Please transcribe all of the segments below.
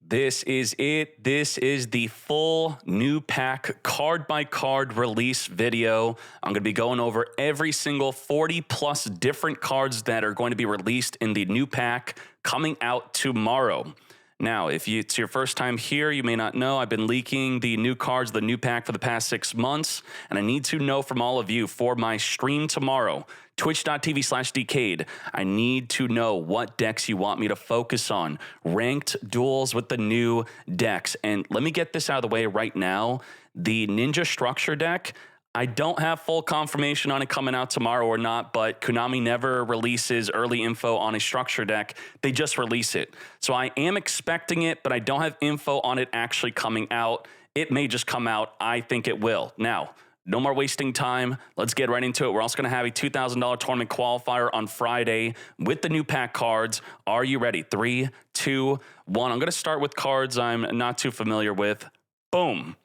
This is it. This is the full new pack card by card release video. I'm going to be going over every single 40 plus different cards that are going to be released in the new pack coming out tomorrow. Now, if it's your first time here, you may not know, I've been leaking the new cards, the new pack for the past 6 months, and I need to know from all of you for my stream tomorrow, twitch.tv/Decade, I need to know what decks you want me to focus on. Ranked duels with the new decks. And let me get this out of the way right now. The Ninja Structure deck, I don't have full confirmation on it coming out tomorrow or not, but Konami never releases early info on a structure deck. They just release it. So I am expecting it, but I don't have info on it actually coming out. It may just come out. I think it will. Now, no more wasting time. Let's get right into it. We're also going to have a $2,000 tournament qualifier on Friday with the new pack cards. Are you ready? 3, 2, 1. I'm going to start with cards I'm not too familiar with. Boom.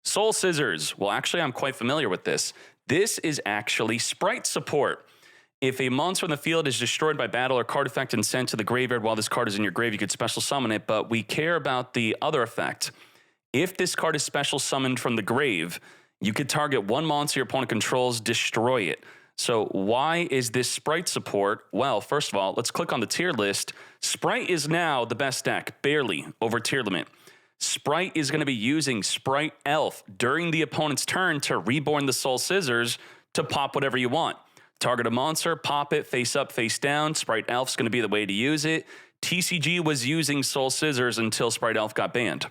Soul Scissors. Well, actually, I'm quite familiar with this. This is actually sprite support. If a monster in the field is destroyed by battle or card effect and sent to the graveyard while this card is in your grave, you could special summon it, but we care about the other effect. If this card is special summoned from the grave, you could target one monster your opponent controls, destroy it. So why is this sprite support? Well, first of all, let's click on the tier list. Sprite is now the best deck, barely over tier limit. Sprite is going to be using Sprite Elf during the opponent's turn to reborn the Soul Scissors to pop whatever you want. Target a monster, pop it, face up, face down. Sprite Elf's going to be the way to use it. TCG was using Soul Scissors until Sprite Elf got banned.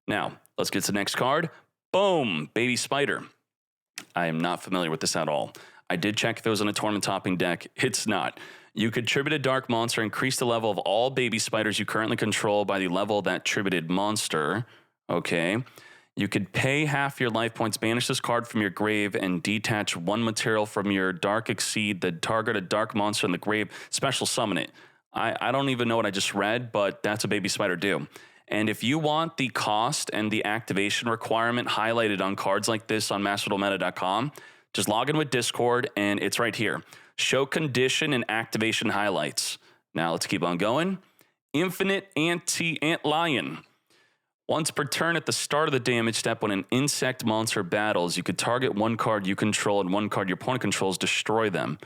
Now, let's get to the next card. Boom, Baby Spider. I am not familiar with this at all. I did check if it was on a tournament topping deck. It's not. You could tribute a dark monster, increase the level of all baby spiders you currently control by the level of that tributed monster. Okay. You could pay half your life points, banish this card from your grave, and detach one material from your dark exceed, then target a dark monster in the grave, special summon it. I don't even know what I just read, but that's a baby spider do. And if you want the cost and the activation requirement highlighted on cards like this on masterduelmeta.com, just log in with Discord, and it's right here. Show condition and activation highlights. Now let's keep on going. Infinite Antlion. Once per turn at the start of the damage step, when an insect monster battles, you could target one card you control and one card your opponent controls, destroy them.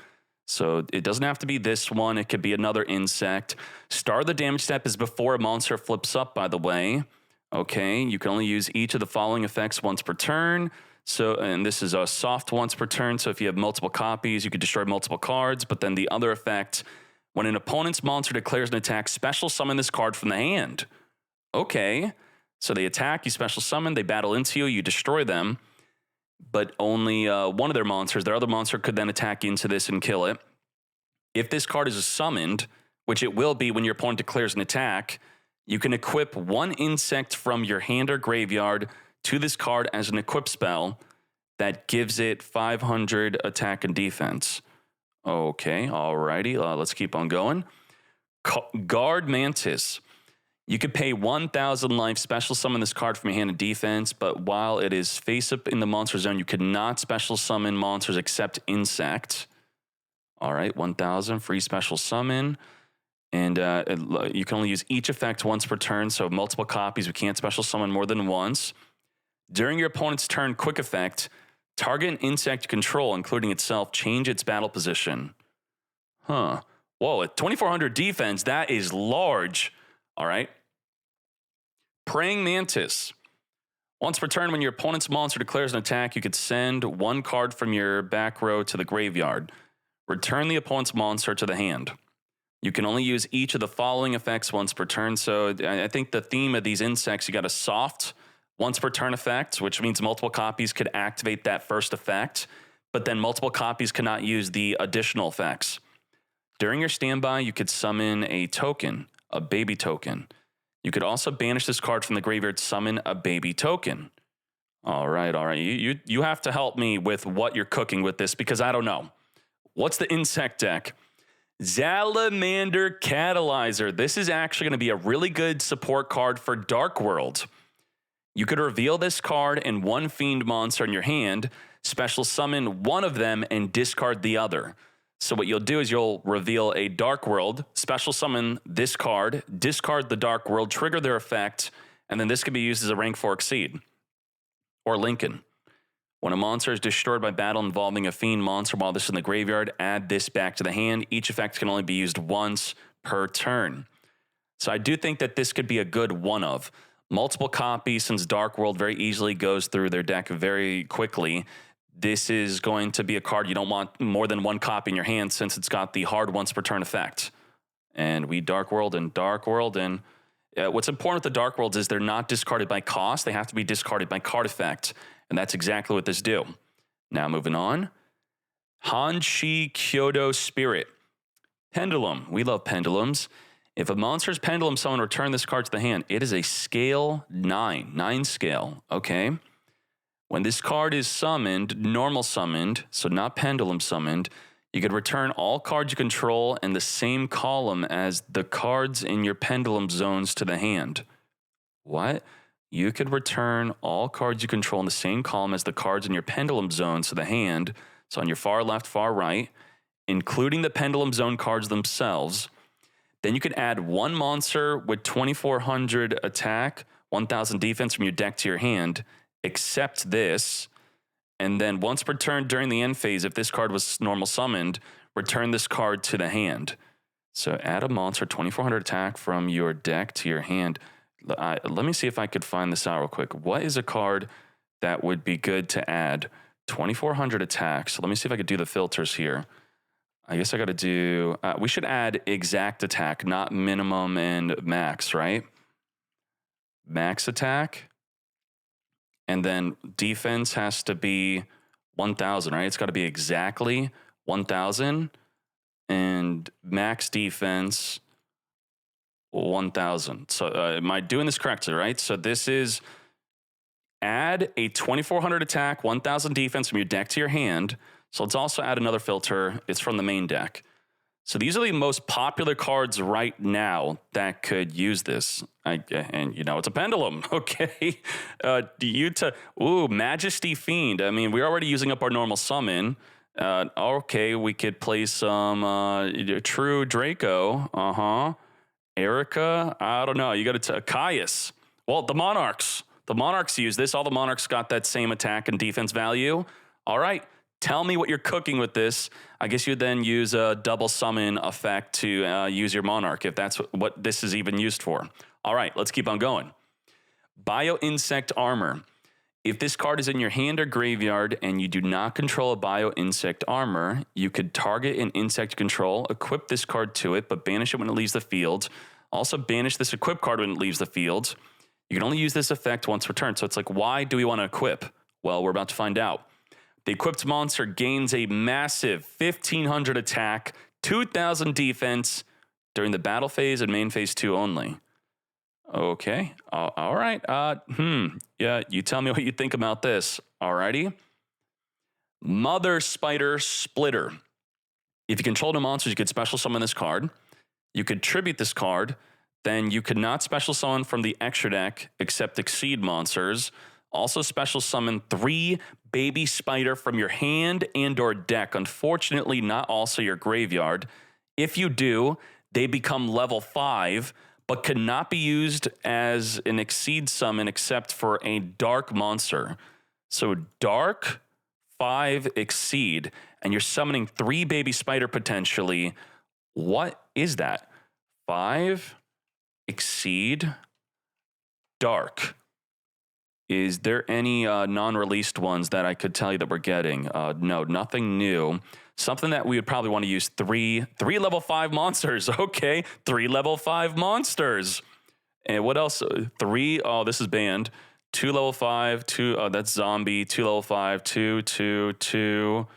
So it doesn't have to be this one. It could be another insect. Start of the damage step is before a monster flips up, by the way. Okay, you can only use each of the following effects once per turn. So, and this is a soft once per turn. So if you have multiple copies, you could destroy multiple cards. But then the other effect, when an opponent's monster declares an attack, special summon this card from the hand. Okay. So they attack, you special summon, they battle into you, you destroy them. But only one of their monsters, their other monster could then attack into this and kill it. If this card is summoned, which it will be when your opponent declares an attack, you can equip one insect from your hand or graveyard to this card as an equip spell that gives it 500 attack and defense. Okay, alrighty, let's keep on going. Guard Mantis. You could pay 1,000 life, special summon this card from your hand and defense, but while it is face up in the monster zone, you could not special summon monsters except insect. All right, 1,000, free special summon. And you can only use each effect once per turn, so multiple copies, we can't special summon more than once. During your opponent's turn, quick effect, target an insect you control, including itself, change its battle position. Huh. Whoa, at 2,400 defense, that is large. All right. Praying Mantis. Once per turn, when your opponent's monster declares an attack, you could send one card from your back row to the graveyard. Return the opponent's monster to the hand. You can only use each of the following effects once per turn. So I think the theme of these insects, you got a soft once per turn effect, which means multiple copies could activate that first effect, but then multiple copies cannot use the additional effects. During your standby, you could summon a token, a baby token. You could also banish this card from the graveyard, summon a baby token. All right. You have to help me with what you're cooking with this because I don't know. What's the insect deck? Salamander Catalyzer. This is actually going to be a really good support card for Dark World. You could reveal this card and one fiend monster in your hand, special summon one of them and discard the other. So what you'll do is you'll reveal a Dark World, special summon this card, discard the Dark World, trigger their effect, and then this can be used as a rank 4 Exceed. Or Lincoln. When a monster is destroyed by battle involving a fiend monster while this is in the graveyard, add this back to the hand. Each effect can only be used once per turn. So I do think that this could be a good one of. Multiple copies, since Dark World very easily goes through their deck very quickly. This is going to be a card you don't want more than one copy in your hand since it's got the hard once per turn effect. And we Dark World and Dark World. And what's important with the Dark Worlds is they're not discarded by cost. They have to be discarded by card effect. And that's exactly what this do. Now moving on. Han-Shi Kyudo Spirit. Pendulum. We love pendulums. If a monster's pendulum summon, return this card to the hand. It is a scale 9. 9 scale. Okay. When this card is summoned, normal summoned, so not pendulum summoned, you could return all cards you control in the same column as the cards in your pendulum zones to the hand. What? You could return all cards you control in the same column as the cards in your pendulum zones to the hand, so on your far left, far right, including the pendulum zone cards themselves. Then you could add one monster with 2400 attack, 1000 defense from your deck to your hand, except this, and then once per turn during the end phase, if this card was normal summoned, return this card to the hand. So add a monster, 2400 attack from your deck to your hand. Let me see if I could find this out real quick. What is a card that would be good to add 2400 attack? So let me see if I could do the filters here. I guess I got to do, we should add exact attack, not minimum and max, right? Max attack. And then defense has to be 1000, right? It's got to be exactly 1000. And max defense 1000. So am I doing this correctly, right? So this is add a 2400 attack, 1000 defense from your deck to your hand. So let's also add another filter. It's from the main deck. So these are the most popular cards right now that could use this. And you know, it's a pendulum, okay? Majesty Fiend. I mean, we're already using up our normal summon. Okay, we could play some True Draco. Erica, I don't know. You got to Caius. Well, the Monarchs. The Monarchs use this. All the Monarchs got that same attack and defense value. All right. Tell me what you're cooking with this. I guess you'd then use a double summon effect to use your Monarch, if that's what this is even used for. All right, let's keep on going. Bio-Insect Armor. If this card is in your hand or graveyard and you do not control a Bio-Insect Armor, you could target an insect control, equip this card to it, but banish it when it leaves the field. Also banish this equip card when it leaves the field. You can only use this effect once per turn. So it's like, why do we want to equip? Well, we're about to find out. The equipped monster gains a massive 1500 attack, 2000 defense during the battle phase and main phase 2 only. Okay. All right. Yeah, you tell me what you think about this. Alrighty. Mother Spider Splitter. If you control the monsters, you could special summon this card. You could tribute this card. Then you could not special summon from the extra deck except Exceed monsters. Also special summon 3 baby spider from your hand and or deck. Unfortunately, not also your graveyard. If you do, they become level 5, but cannot be used as an Exceed summon except for a dark monster. So dark, 5 Exceed, and you're summoning 3 baby spider potentially. What is that? 5 Exceed, dark. Is there any non-released ones that I could tell you that we're getting? No, nothing new. Something that we would probably want to use three level 5 monsters. Okay, 3 level 5 monsters. And what else? 3, oh, this is banned. 2 level 5, 2, that's zombie, 2 level 5, 2, 2, 2.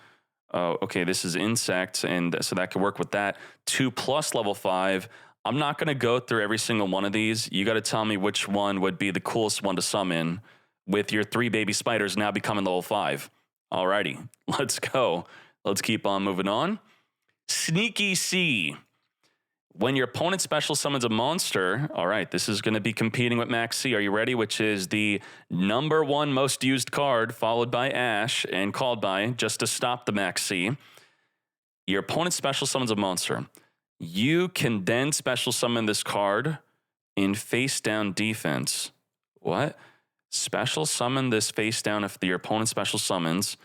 Okay, this is insect, and so that could work with that. 2 plus level 5. I'm not going to go through every single one of these. You got to tell me which one would be the coolest one to summon with your 3 baby spiders now becoming level 5. Alrighty, let's go. Let's keep on moving on. Sneaky C. When your opponent special summons a monster, all right, this is going to be competing with Max C. Are you ready? Which is the #1 most used card, followed by Ash and called by just to stop the Max C. Your opponent special summons a monster. You can then special summon this card in face down defense. What? Special summon this face down if your opponent special summons,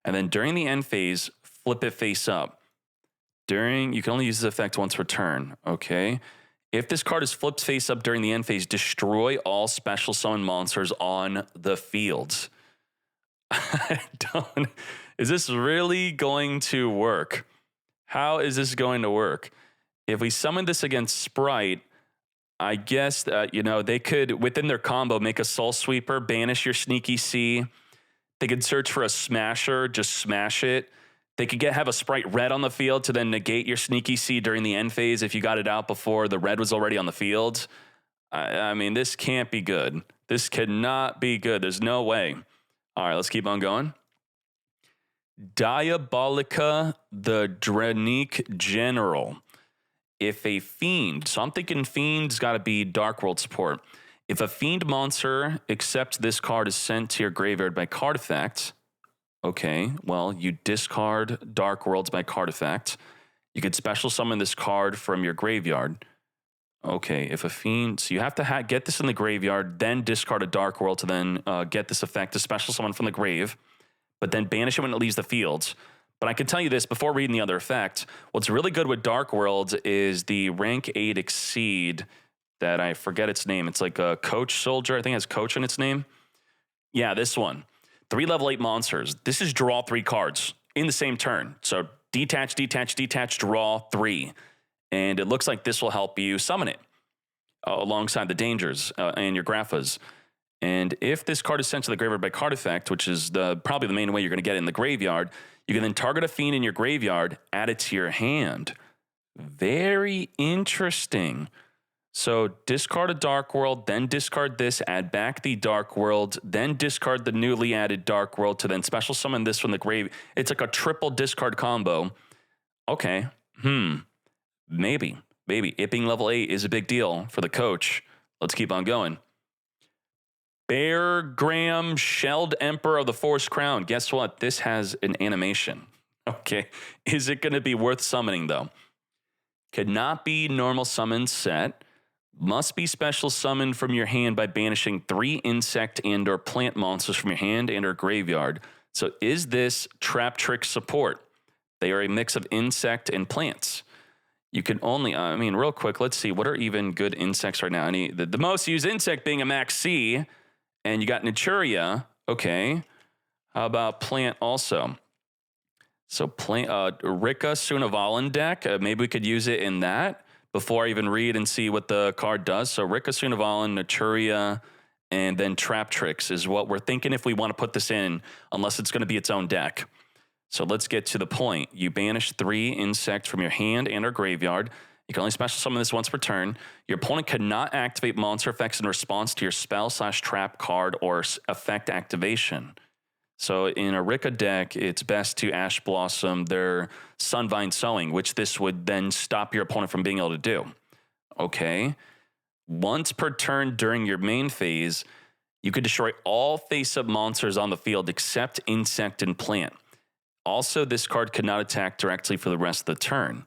and then during the end phase, flip it face up. You can only use this effect once per turn. Okay. If this card is flipped face up during the end phase, destroy all special summon monsters on the field. Is this really going to work? How is this going to work? If we summon this against Sprite, I guess, they could, within their combo, make a Soul Sweeper, banish your Sneaky C. They could search for a Smasher, just smash it. They could have a Sprite red on the field to then negate your Sneaky C during the end phase if you got it out before the red was already on the field. I mean, this can't be good. This cannot be good. There's no way. All right, let's keep on going. Diabolica, the Dranique General. If a fiend, so I'm thinking fiend's got to be Dark World support. If a fiend monster except this card is sent to your graveyard by card effect, okay, well, you discard Dark Worlds by card effect. You could special summon this card from your graveyard. Okay, if a fiend, so you have to get this in the graveyard, then discard a Dark World to then get this effect to special summon from the grave, but then banish it when it leaves the field. But I can tell you this before reading the other effect. What's really good with Dark Worlds is the rank 8 Exceed that I forget its name. It's like a Coach Soldier. I think it has Coach in its name. Yeah, this one. 3 level 8 monsters. This is draw 3 cards in the same turn. So detach, detach, detach, draw 3. And it looks like this will help you summon it alongside the dangers and your Graphas. And if this card is sent to the graveyard by card effect, which is probably the main way you're going to get it in the graveyard, you can then target a fiend in your graveyard, add it to your hand. Very interesting. So discard a Dark World, then discard this, add back the Dark World, then discard the newly added Dark World to then special summon this from the grave. It's like a triple discard combo. Okay. Maybe. It being level 8 is a big deal for the coach. Let's keep on going. Bear Graham, Shelled Emperor of the Forest Crown. Guess what? This has an animation. Okay. Is it going to be worth summoning, though? Could not be normal summon set. Must be special summoned from your hand by banishing 3 insect and or plant monsters from your hand and or graveyard. So is this Trap Trick support? They are a mix of insect and plants. You can only, real quick, let's see. What are even good insects right now? The most used insect being a Max C. And you got Naturia. Okay. How about plant also? So plant Rika Sunavalan deck. Maybe we could use it in that before I even read and see what the card does. So Rika Sunavalan, Naturia, and then Trap Tricks is what we're thinking if we want to put this in, unless it's going to be its own deck. So let's get to the point. You banish 3 insect from your hand and or graveyard. You can only special summon this once per turn. Your opponent cannot activate monster effects in response to your spell/trap card or effect activation. So in a Rika deck, it's best to Ash Blossom their Sunvine Sowing, which this would then stop your opponent from being able to do. Okay. Once per turn during your main phase, you could destroy all face-up monsters on the field except insect and plant. Also, this card could not attack directly for the rest of the turn.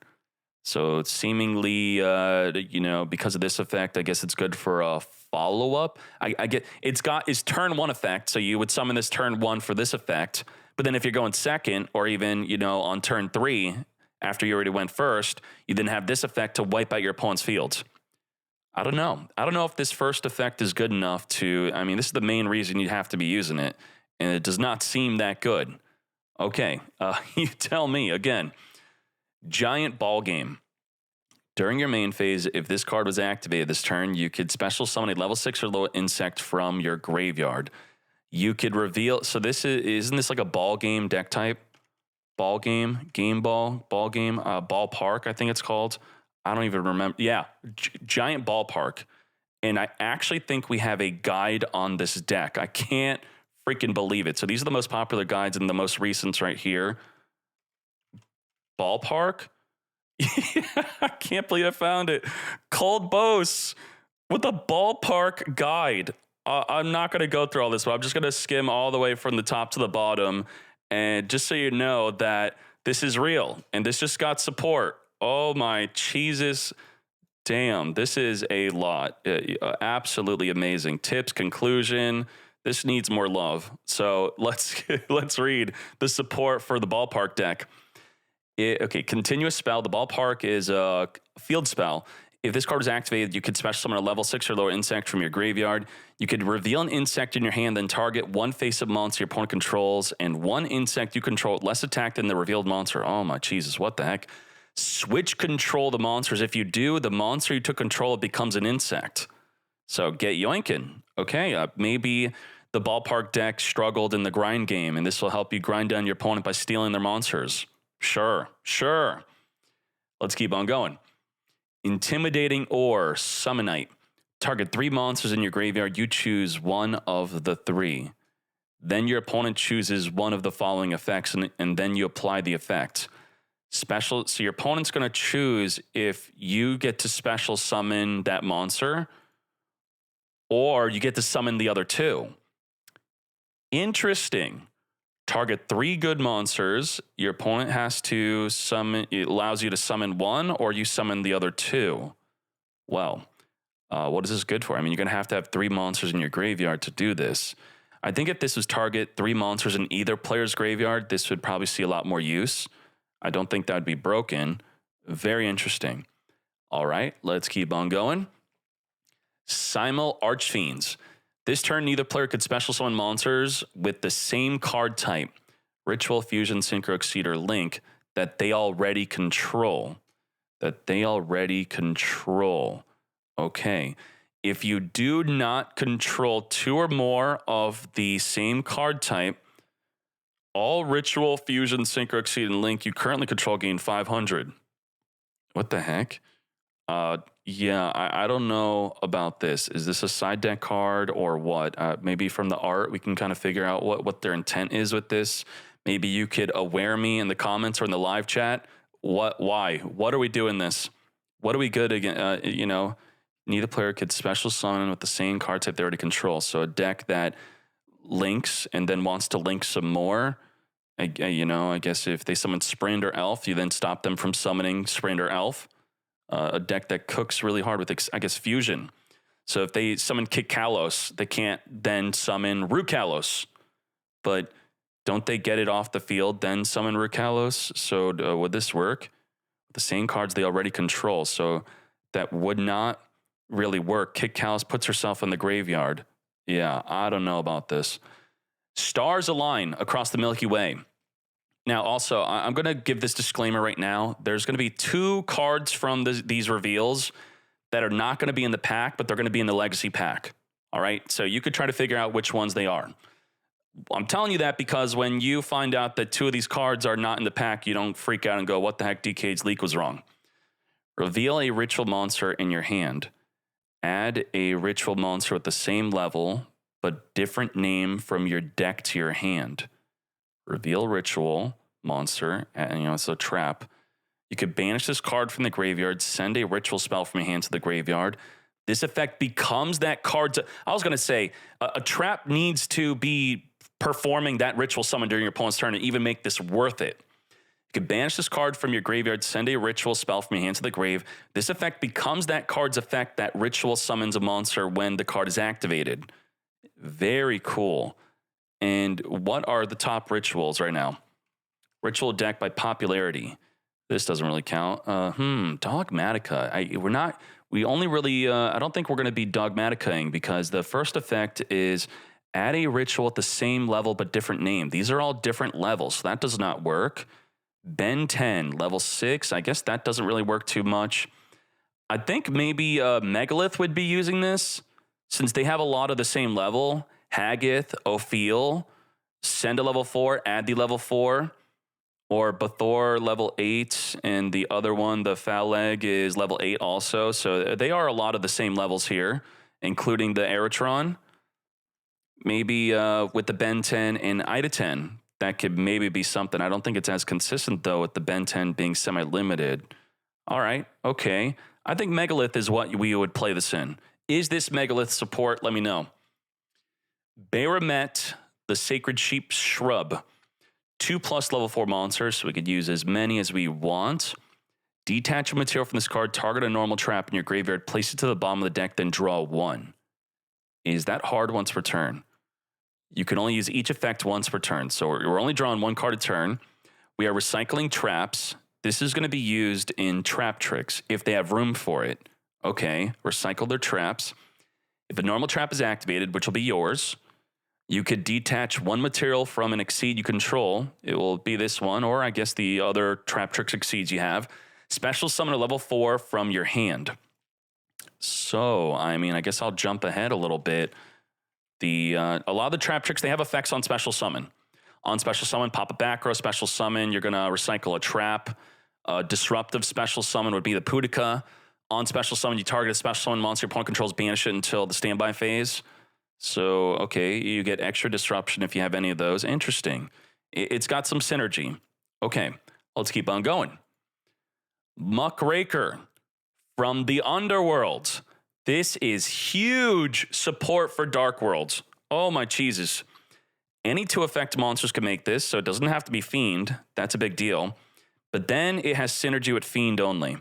So it's seemingly, because of this effect, I guess it's good for a follow-up. I get it's got its turn 1 effect, so you would summon this turn 1 for this effect. But then if you're going second, or even on turn 3 after you already went first, you then have this effect to wipe out your opponent's fields. I don't know. I don't know if this first effect is good enough to. This is the main reason you have to be using it, and it does not seem that good. Okay, you tell me again. Giant Ballgame. During your main phase, if this card was activated this turn, you could special summon a level 6 or lower insect from your graveyard. You could reveal, so isn't this like a ball game deck type? Ball game, game ball, ball game, ballpark, I think it's called. I don't even remember. Yeah, Giant Ballpark. And I actually think we have a guide on this deck. I can't freaking believe it. So these are the most popular guides and the most recent right here. Ballpark? I can't believe I found it. Cold Bose with a ballpark guide. I'm not going to go through all this, but I'm just going to skim all the way from the top to the bottom. And just so you know that This is real, and this just got support. Oh my Jesus. Damn, this is a lot. Absolutely amazing. Tips, conclusion. This needs more love. So let's read the support for the Ballpark deck. Okay, continuous spell. The Ballpark is a field spell. If this card is activated, you could special summon a level 6 or lower insect from your graveyard. You could reveal an insect in your hand, then target one face-up monster your opponent controls, and one insect you control with less attack than the revealed monster. Oh my Jesus, what the heck? Switch control the monsters. If you do, the monster you took control of becomes an insect. So get yoinking. Okay, maybe the Ballpark deck struggled in the grind game, and this will help you grind down your opponent by stealing their monsters. Sure. Let's keep on going. Intimidating or Summonite. Target 3 monsters in your graveyard. You choose one of the 3. Then your opponent chooses one of the following effects, and then you apply the effect. So your opponent's going to choose if you get to special summon that monster or you get to summon the other 2. Interesting. Target 3 good monsters. Your opponent has to summon, it allows you to summon one or you summon the other 2. Well, what is this good for? I mean, you're going to have 3 monsters in your graveyard to do this. I think if this was target 3 monsters in either player's graveyard, this would probably see a lot more use. I don't think that would be broken. Very interesting. All right, let's keep on going. Simul Archfiends. This turn, neither player could special summon monsters with the same card type, Ritual, Fusion, Synchro, Exceed, or Link, that they already control. Okay. If you do not control 2 or more of the same card type, all Ritual, Fusion, Synchro, Exceed, and Link you currently control gain 500. What the heck? Yeah, I don't know about this. Is this a side deck card or what? Maybe from the art we can kind of figure out what their intent is with this. Maybe you could aware me in the comments or in the live chat. Why? What are we doing this? What are we good again? Neither player could special summon with the same card type they already control. So a deck that links and then wants to link some more. I guess if they summon Sprint or Elf, you then stop them from summoning Sprint or Elf. A deck that cooks really hard with, I guess, Fusion. So if they summon Kick Kalos, they can't then summon Root Kalos. But don't they get it off the field, then summon Root Kalos? So would this work? The same cards they already control. So that would not really work. Kick Kalos puts herself in the graveyard. Yeah, I don't know about this. Stars align across the Milky Way. Now, also, I'm going to give this disclaimer right now. There's going to be 2 cards from these reveals that are not going to be in the pack, but they're going to be in the Legacy pack. All right? So you could try to figure out which ones they are. I'm telling you that because when you find out that 2 of these cards are not in the pack, you don't freak out and go, what the heck, DK's leak was wrong. Reveal a ritual monster in your hand. Add a ritual monster with the same level, but different name from your deck to your hand. Reveal ritual monster, and it's a trap. You could banish this card from the graveyard, send a ritual spell from your hand to the graveyard. This effect becomes that card. I was going to say, a trap needs to be performing that ritual summon during your opponent's turn to even make this worth it. You could banish this card from your graveyard, send a ritual spell from your hand to the grave. This effect becomes that card's effect that ritual summons a monster when the card is activated. Very cool. And what are the top rituals right now? Ritual deck by popularity. This doesn't really count. Dogmatica. I don't think we're going to be Dogmaticaing because the first effect is add a ritual at the same level but different name. These are all different levels, so that does not work. Ben 10, level 6. I guess that doesn't really work too much. I think maybe Megalith would be using this since they have a lot of the same level. Haggith, Ophiel, send a level 4, add the level 4, or Bathor level 8, and the other one, the Phaleg, is level 8 also. So they are a lot of the same levels here, including the Aeratron. Maybe with the Ben 10 and Ida 10, that could maybe be something. I don't think it's as consistent, though, with the Ben 10 being semi-limited. All right, okay. I think Megalith is what we would play this in. Is this Megalith support? Let me know. Baramet, the Sacred Sheep Shrub. 2+ level 4 monsters, so we could use as many as we want. Detach a material from this card, target a normal trap in your graveyard, place it to the bottom of the deck, then draw 1. Is that hard once per turn? You can only use each effect once per turn, so we're only drawing 1 card a turn. We are recycling traps. This is going to be used in trap tricks if they have room for it. Okay, recycle their traps. If a normal trap is activated, which will be yours, you could detach 1 material from an exceed you control. It will be this one, or I guess the other trap tricks exceeds you have. Special summon a level 4 from your hand. So, I mean, I guess I'll jump ahead a little bit. A lot of the trap tricks, they have effects on special summon. On special summon, pop a back row. Special summon, you're going to recycle a trap. Disruptive special summon would be the Pudica. On special summon, you target a special summon monster your opponent controls, banish it until the standby phase. So, okay, you get extra disruption if you have any of those. Interesting. It's got some synergy. Okay, let's keep on going. Muckraker from the Underworld. This is huge support for Dark Worlds. Oh my cheeses. Any 2 effect monsters can make this, so it doesn't have to be Fiend. That's a big deal. But then it has synergy with Fiend only.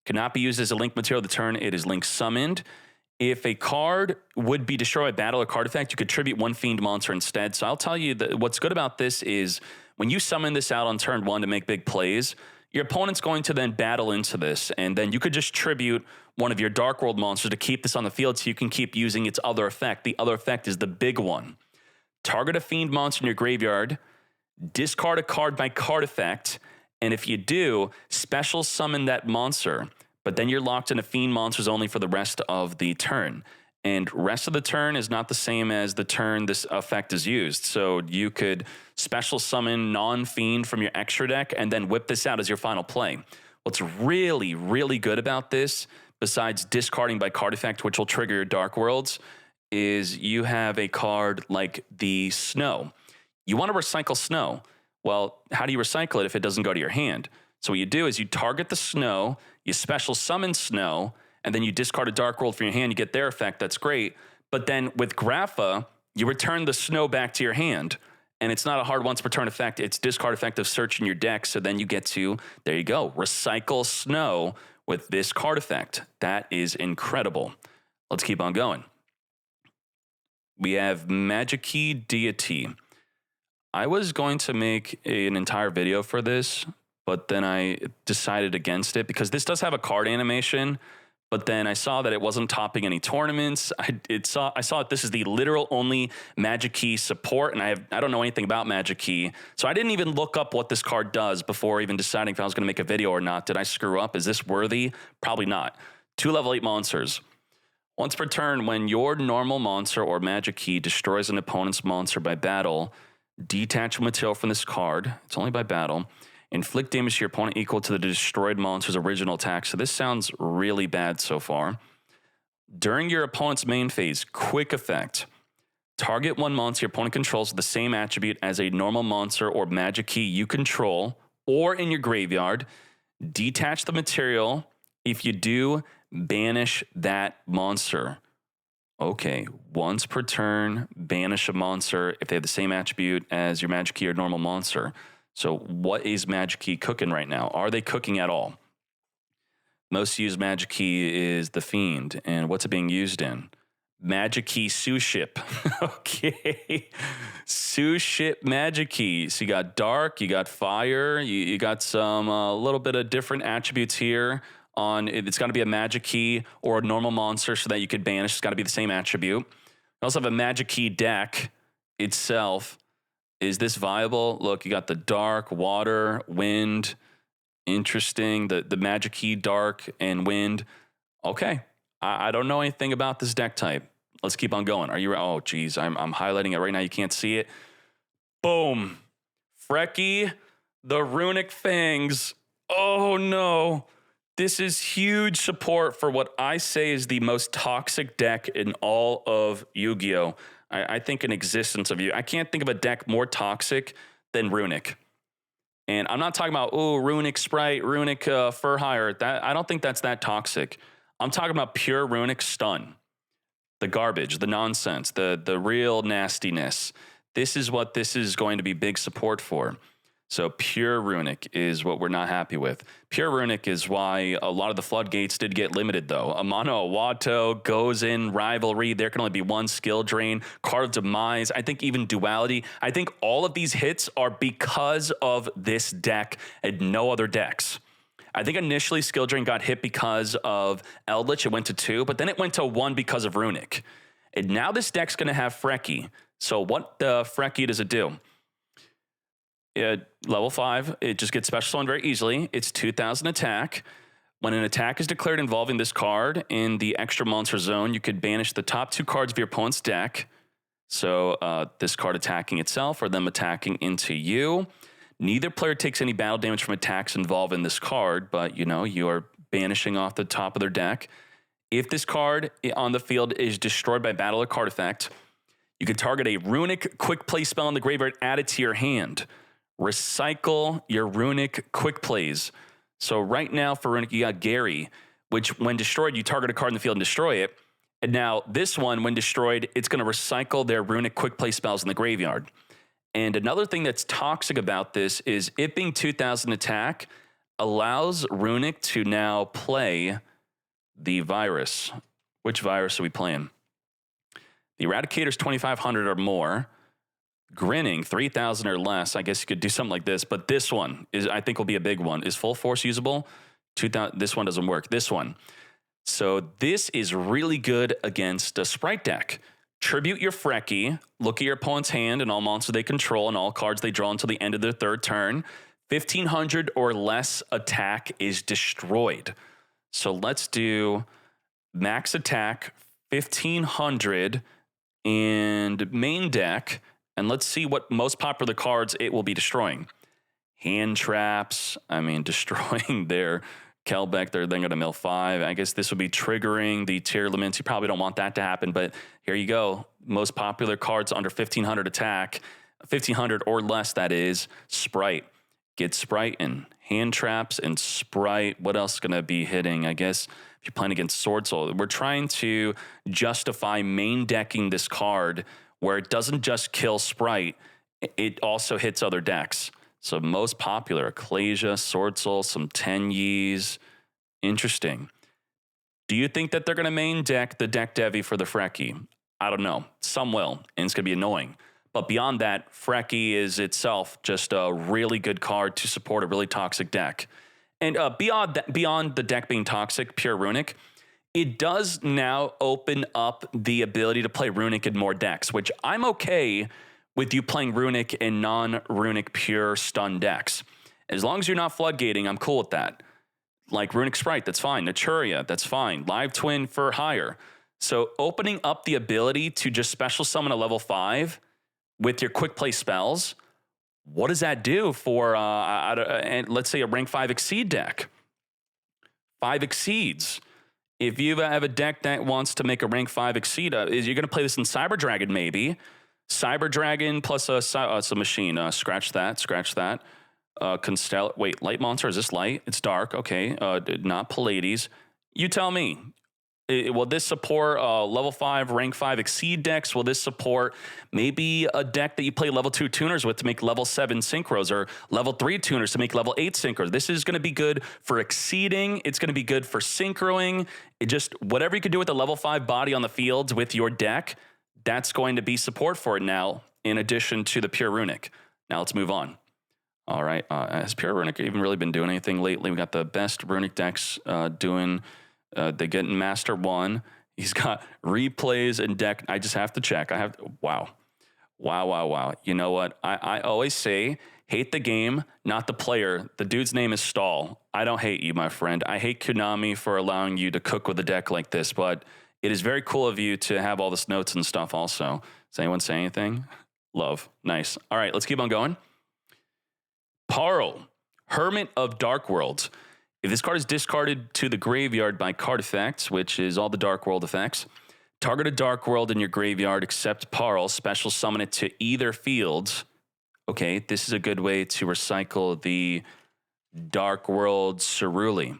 Cannot be used as a link material of the turn. It is link summoned. If a card would be destroyed by battle or card effect, you could tribute 1 Fiend monster instead. So I'll tell you that what's good about this is when you summon this out on turn 1 to make big plays, your opponent's going to then battle into this, and then you could just tribute one of your Dark World monsters to keep this on the field so you can keep using its other effect. The other effect is the big one. Target a Fiend monster in your graveyard, discard a card by card effect, and if you do, special summon that monster, but then you're locked into Fiend monsters only for the rest of the turn. And rest of the turn is not the same as the turn this effect is used. So you could special summon non-Fiend from your extra deck and then whip this out as your final play. What's really, really good about this, besides discarding by card effect, which will trigger your Dark Worlds, is you have a card like the Snow. You want to recycle Snow. Well, how do you recycle it if it doesn't go to your hand? So what you do is you target the Snow, you special summon Snow, and then you discard a Dark World from your hand, you get their effect, that's great. But then with Grapha, you return the Snow back to your hand, and it's not a hard once per turn effect, it's discard effect of search in your deck, so then you get to, there you go, recycle Snow with this card effect. That is incredible. Let's keep on going. We have Magic-Key Deity. I was going to make an entire video for this, but then I decided against it because this does have a card animation, but then I saw that it wasn't topping any tournaments. I saw that this is the literal only Magic Key support, and I don't know anything about Magic Key, so I didn't even look up what this card does before even deciding if I was going to make a video or not. Did I screw up? Is this worthy? Probably not. 2 level 8 monsters. Once per turn, when your normal monster or Magic Key destroys an opponent's monster by battle, detach a material from this card. It's only by battle. Inflict damage to your opponent equal to the destroyed monster's original attack. So this sounds really bad so far. During your opponent's main phase, quick effect. Target 1 monster your opponent controls with the same attribute as a normal monster or Magic Key you control or in your graveyard. Detach the material. If you do, banish that monster. Okay, once per turn, banish a monster if they have the same attribute as your Magic Key or normal monster. So what is Magic Key cooking right now? Are they cooking at all? Most used Magic Key is the Fiend. And what's it being used in? Magic Key Sous Ship. Okay. Sous Ship Magic Key. So you got Dark, you got Fire, you got some a little bit of different attributes here. It's got to be a Magic Key or a normal monster so that you could banish. It's got to be the same attribute. You also have a Magic Key deck itself. Is this viable? Look, you got the Dark, Water, Wind. Interesting. The Magic Key, Dark, and Wind. Okay. I don't know anything about this deck type. Let's keep on going. Are you? Oh, geez. I'm highlighting it right now. You can't see it. Boom. Frecky, the Runic Fangs. Oh, no. This is huge support for what I say is the most toxic deck in all of Yu-Gi-Oh! I think in existence of you. I can't think of a deck more toxic than Runic. And I'm not talking about, Runic Sprite, Runic Furhire. I don't think that's that toxic. I'm talking about pure Runic Stun. The garbage, the nonsense, the real nastiness. this is what this is going to be big support for. So Pure Runic is what we're not happy with. Pure Runic is why a lot of the floodgates did get limited, though. Amano Awato goes in Rivalry. There can only be one skill drain. Card of Demise. I think even Duality. I think all of these hits are because of this deck and no other decks. I think initially skill drain got hit because of Eldritch. It went to 2, but then it went to 1 because of Runic. And now this deck's going to have Frecky. So what the Frecky does it do? Level 5, it just gets special summoned very easily. It's 2,000 attack. When an attack is declared involving this card in the extra monster zone, you could banish the top 2 cards of your opponent's deck. So this card attacking itself or them attacking into you. Neither player takes any battle damage from attacks involved in this card, but you are banishing off the top of their deck. If this card on the field is destroyed by battle or card effect, you can target a Runic quick play spell in the graveyard, add it to your hand. Recycle your Runic quick plays. So right now for Runic, you got Gary, which when destroyed, you target a card in the field and destroy it. And now this one, when destroyed, it's going to recycle their Runic quick play spells in the graveyard. And another thing that's toxic about this is it being 2,000 attack allows Runic to now play the virus. Which virus are we playing? The Eradicator's 2,500 or more. Grinning, 3,000 or less. I guess you could do something like this, but this one is, I think, will be a big one. Is Full Force usable? 2,000. This one doesn't work. This one. So this is really good against a Sprite deck. Tribute your Frecky. Look at your opponent's hand and all monsters they control and all cards they draw until the end of their 3rd turn. 1,500 or less attack is destroyed. So let's do max attack 1,500 and main deck. And let's see what most popular cards it will be destroying. Hand traps. I mean, destroying their Kelbeck. They're then going to mill 5. I guess this would be triggering the tier limits. You probably don't want that to happen, but here you go. Most popular cards under 1,500 attack. 1,500 or less, that is. Sprite. Get Sprite and hand traps and Sprite. What else is going to be hitting? I guess if you're playing against Sword Soul. We're trying to justify main decking this card where it doesn't just kill Sprite, it also hits other decks. So most popular, Ecclesia, Sword Soul, some Tenyis. Interesting. Do you think that they're going to main deck the deck Devi for the Frecky? I don't know. Some will, and it's going to be annoying. But beyond that, Frecky is itself just a really good card to support a really toxic deck. And beyond the deck being toxic, Pure Runic, it does now open up the ability to play Runic in more decks, which I'm okay with you playing Runic in non-Runic pure stun decks. As long as you're not floodgating, I'm cool with that. Like Runic Sprite, that's fine. Naturia, that's fine. Live Twin for higher. So opening up the ability to just special summon a level 5 with your quick play spells, what does that do for, let's say, a rank 5 Exceed deck? 5 Exceeds. If you have a deck that wants to make a rank 5 Exceed, you're going to play this in Cyber Dragon, maybe. Cyber Dragon plus a machine. Scratch that. Wait, light monster, is this light? It's dark, okay. Not Pallades. You tell me. Will this support level 5, rank 5 Exceed decks? Will this support maybe a deck that you play level 2 tuners with to make level 7 synchros, or level 3 tuners to make level 8 synchros? This is going to be good for exceeding. It's going to be good for synchroing. It just, whatever you can do with the level 5 body on the field with your deck, that's going to be support for it now, in addition to the Pure Runic. Now let's move on. All right, has Pure Runic even really been doing anything lately? We got the best Runic decks doing... they get in Master 1. He's got replays and deck. I just have to check. Wow. You know what? I always say, hate the game, not the player. The dude's name is Stall. I don't hate you, my friend. I hate Konami for allowing you to cook with a deck like this, but it is very cool of you to have all this notes and stuff also. Does anyone say anything? Love. Nice. All right, let's keep on going. Parl, Hermit of Dark Worlds. If this card is discarded to the graveyard by card effects, which is all the Dark World effects, target a Dark World in your graveyard except Parl, special summon it to either field. Okay, this is a good way to recycle the Dark World Ceruli.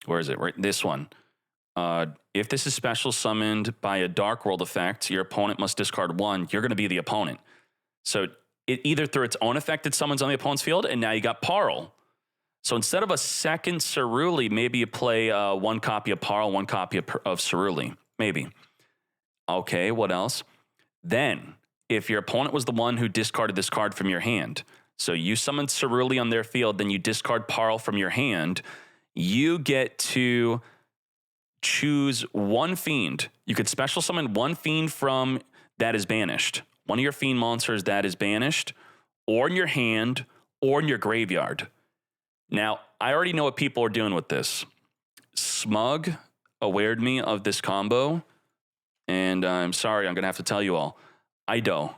Where is it? Right, this one. If this is special summoned by a Dark World effect, your opponent must discard 1. You're going to be the opponent. So it either through its own effect it summons on the opponent's field, and now you got Parl. So instead of a second Ceruli, maybe you play one copy of Parl, one copy of Ceruli. Maybe. Okay, what else? Then, if your opponent was the one who discarded this card from your hand, so you summoned Ceruli on their field, then you discard Parl from your hand, you get to choose one fiend. You could special summon one fiend from that is banished. One of your fiend monsters that is banished, or in your hand, or in your graveyard. Now, I already know what people are doing with this. Smug awared me of this combo, and I'm sorry, I'm going to have to tell you all. Ido.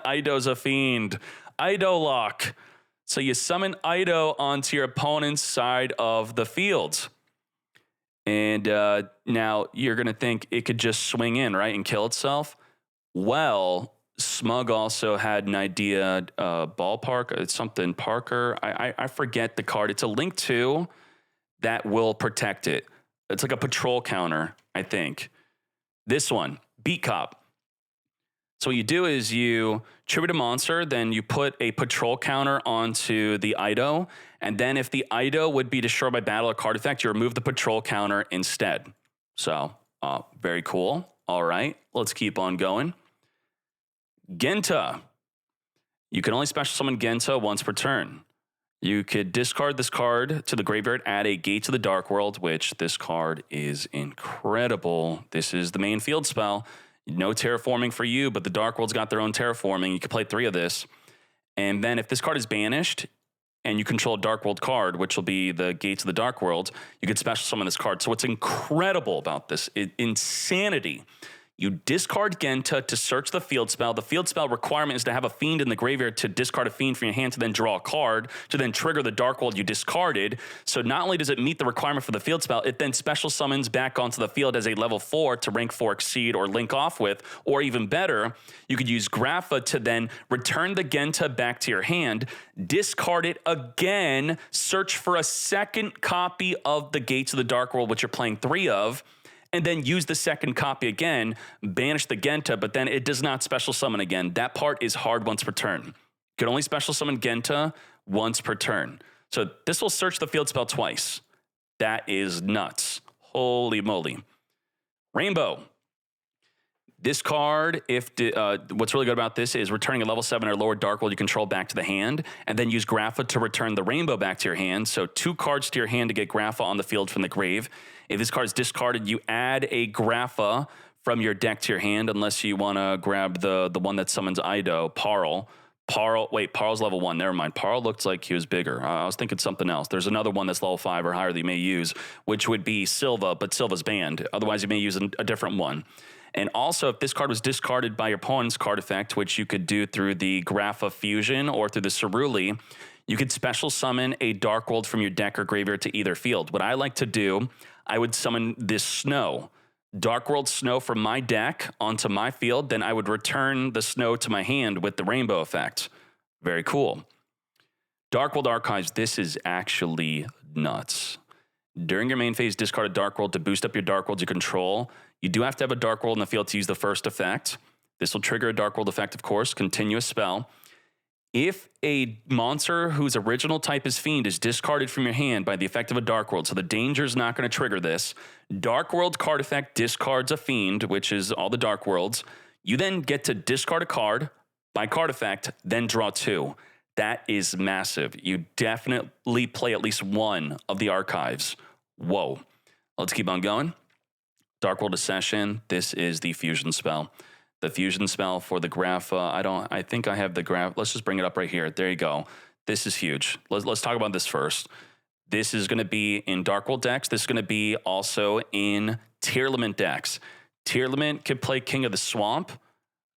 Ido's a fiend. Ido lock. So you summon Ido onto your opponent's side of the field. And now you're going to think it could just swing in, right, and kill itself? Well, Smug also had an idea, ballpark, it's something Parker. I forget the card. It's a Link 2 that will protect it. It's like a patrol counter, I think. This one, Beat Cop. So what you do is you tribute a monster, then you put a patrol counter onto the Ido, and then if the Ido would be destroyed by battle or card effect, you remove the patrol counter instead. So, very cool. All right, let's keep on going. Genta. You can only special summon Genta once per turn. You could discard this card to the graveyard, add a Gate to the Dark World, which this card is incredible. This is the main field spell. No terraforming for you, but the Dark World's got their own terraforming. You can play 3 of this. And then if this card is banished and you control a Dark World card, which will be the Gate to the Dark World, you could special summon this card. So what's incredible about this, insanity. You discard Genta to search the field spell. The field spell requirement is to have a fiend in the graveyard to discard a fiend from your hand to then draw a card to then trigger the Dark World you discarded. So not only does it meet the requirement for the field spell, it then special summons back onto the field as a level 4 to rank 4 exceed or link off with. Or even better, you could use Grapha to then return the Genta back to your hand, discard it again, search for a second copy of the Gates of the Dark World, which you're playing 3 of, and then use the second copy again, banish the Genta, but then it does not special summon again. That part is hard once per turn. You can only special summon Genta once per turn. So this will search the field spell twice. That is nuts. Holy moly. Rainbow. This card, what's really good about this is returning a level 7 or lower Dark World you control back to the hand, and then use Grapha to return the Rainbow back to your hand. So 2 cards to your hand to get Grapha on the field from the grave. If this card is discarded, you add a Grapha from your deck to your hand, unless you want to grab the one that summons Ido, Parl. Parl's level 1. Never mind. Parl looked like he was bigger. I was thinking something else. There's another one that's level 5 or higher that you may use, which would be Silva, but Silva's banned. Otherwise, you may use a different one. And also, if this card was discarded by your opponent's card effect, which you could do through the Grapha Fusion or through the Ceruli, you could special summon a Dark World from your deck or graveyard to either field. What I like to do, I would summon this Snow. Dark World Snow from my deck onto my field, then I would return the Snow to my hand with the Rainbow effect. Very cool. Dark World Archives, this is actually nuts. During your main phase, discard a Dark World to boost up your Dark World you control. You do have to have a Dark World in the field to use the first effect. This will trigger a Dark World effect, of course, continuous spell. If a monster whose original type is Fiend is discarded from your hand by the effect of a Dark World, so the danger is not going to trigger this, Dark World card effect discards a Fiend, which is all the Dark Worlds. You then get to discard a card by card effect, then draw 2. That is massive. You definitely play at least one of the archives. Whoa. Let's keep on going. Dark World Accession. This is the fusion spell. The fusion spell for the Grapha. I think I have the Graph. Let's just bring it up right here. There you go. This is huge. Let's talk about this first. This is going to be in Dark World decks. This is going to be also in Tearlament decks. Tearlament could play King of the Swamp.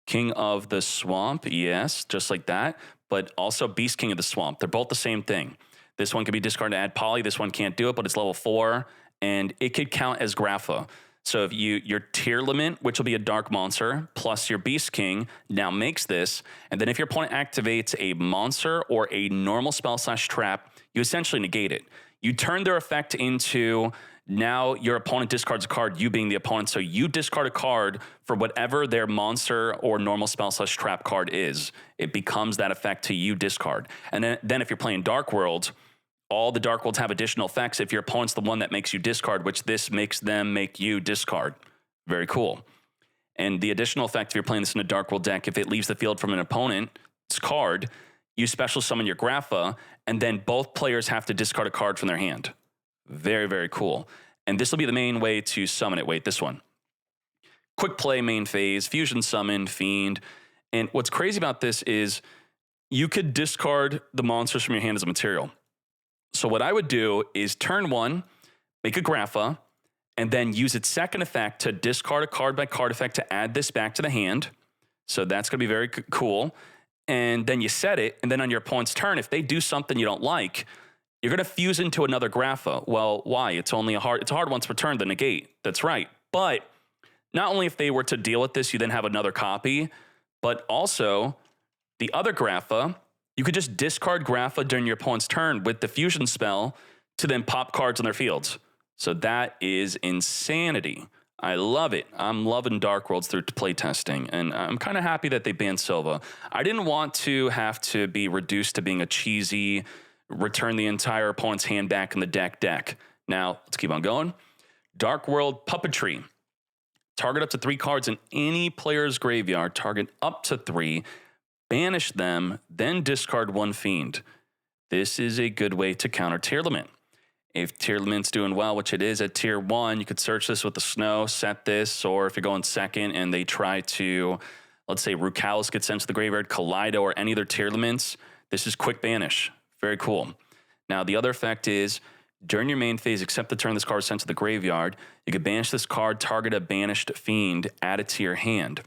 King of the Swamp, yes, just like that. But also Beast King of the Swamp. They're both the same thing. This one can be discarded to add Poly. This one can't do it, but it's level 4. And it could count as Grapha. So if your Tearlament, which will be a dark monster, plus your Beast King, now makes this. And then if your opponent activates a monster or a normal spell / trap, you essentially negate it. You turn their effect into Now your opponent discards a card, you being the opponent. So you discard a card for whatever their monster or normal spell / trap card is. It becomes that effect to you discard. And then if you're playing Dark World, all the Dark Worlds have additional effects if your opponent's the one that makes you discard, which this makes them make you discard. Very cool. And the additional effect, if you're playing this in a Dark World deck, if it leaves the field from an opponent's card, you special summon your Grapha, and then both players have to discard a card from their hand. Very, very cool. And this will be the main way to summon it. Wait, this one. Quick play main phase, fusion summon, fiend. And what's crazy about this is you could discard the monsters from your hand as a material. So what I would do is turn 1, make a Grapha, and then use its second effect to discard a card by card effect to add this back to the hand. So that's going to be very cool. And then you set it, and then on your opponent's turn, if they do something you don't like, you're going to fuse into another Grapha. Well, why? It's a hard once per turn to negate. That's right. But not only if they were to deal with this, you then have another copy, but also the other Grapha, you could just discard Grapha during your opponent's turn with the fusion spell to then pop cards on their fields. So that is insanity. I love it. I'm loving Dark Worlds through playtesting, and I'm kind of happy that they banned Silva. I didn't want to have to be reduced to being a cheesy return the entire opponent's hand back in the deck. Now, let's keep on going. Dark World Puppetry. Target up to 3 cards in any player's graveyard. Target up to 3. Banish them, then discard 1 fiend. This is a good way to counter Tearlament. If Tearlament's doing well, which it is at tier 1, you could search this with the snow, set this, or if you're going second and they try to, let's say Rukalis gets sent to the graveyard, Kaleido, or any other Tearlaments, this is quick banish. Very cool. Now, the other effect is, during your main phase, except the turn this card is sent to the graveyard, you could banish this card, target a banished fiend, add it to your hand.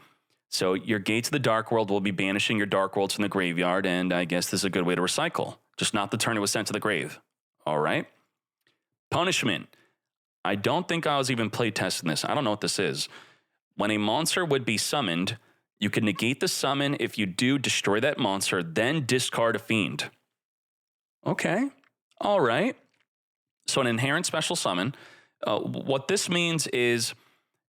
So your Gates of the Dark World will be banishing your Dark Worlds from the graveyard, and I guess this is a good way to recycle. Just not the turn it was sent to the grave. All right. Punishment. I don't think I was even playtesting this. I don't know what this is. When a monster would be summoned, you can negate the summon. If you do, destroy that monster, then discard a fiend. Okay. All right. So an inherent special summon. What this means is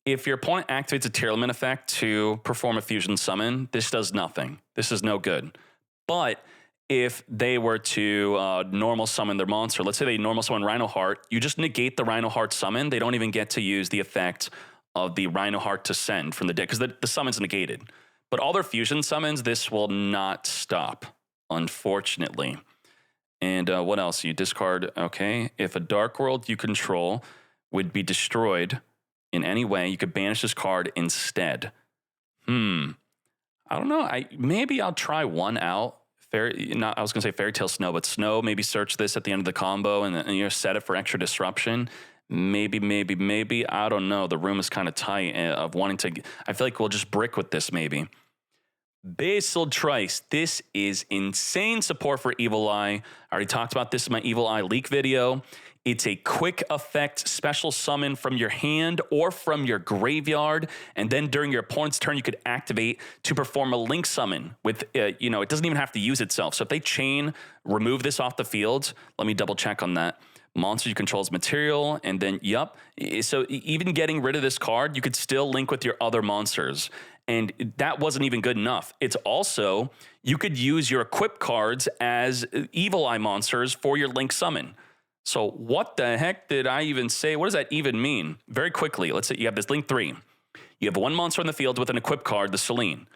if your opponent activates a Tearlament effect to perform a fusion summon, this does nothing. This is no good. But if they were to normal summon their monster, let's say they normal summon Rhinoheart, you just negate the Rhinoheart summon. They don't even get to use the effect of the Rhinoheart to send from the deck because the summon's negated. But all their fusion summons, this will not stop, unfortunately. And what else? You discard, okay. If a Dark World you control would be destroyed in any way, you could banish this card instead. I don't know. Maybe I'll try one out. I was going to say Fairy Tale Snow, but Snow, maybe search this at the end of the combo and set it for extra disruption. Maybe. I don't know. The room is kind of tight of wanting to. I feel like we'll just brick with this maybe. Basal Trice. This is insane support for Evil Eye. I already talked about this in my Evil Eye leak video. It's a quick effect special summon from your hand or from your graveyard. And then during your opponent's turn, you could activate to perform a link summon with, it doesn't even have to use itself. So if they chain, remove this off the field. Let me double check on that. Monster you control is material. And then, So even getting rid of this card, you could still link with your other monsters. And that wasn't even good enough. It's also, you could use your equip cards as Evil Eye monsters for your link summon. So what the heck did I even say? What does that even mean? Very quickly, let's say you have this link 3. You have 1 monster on the field with an equip card, the Selene.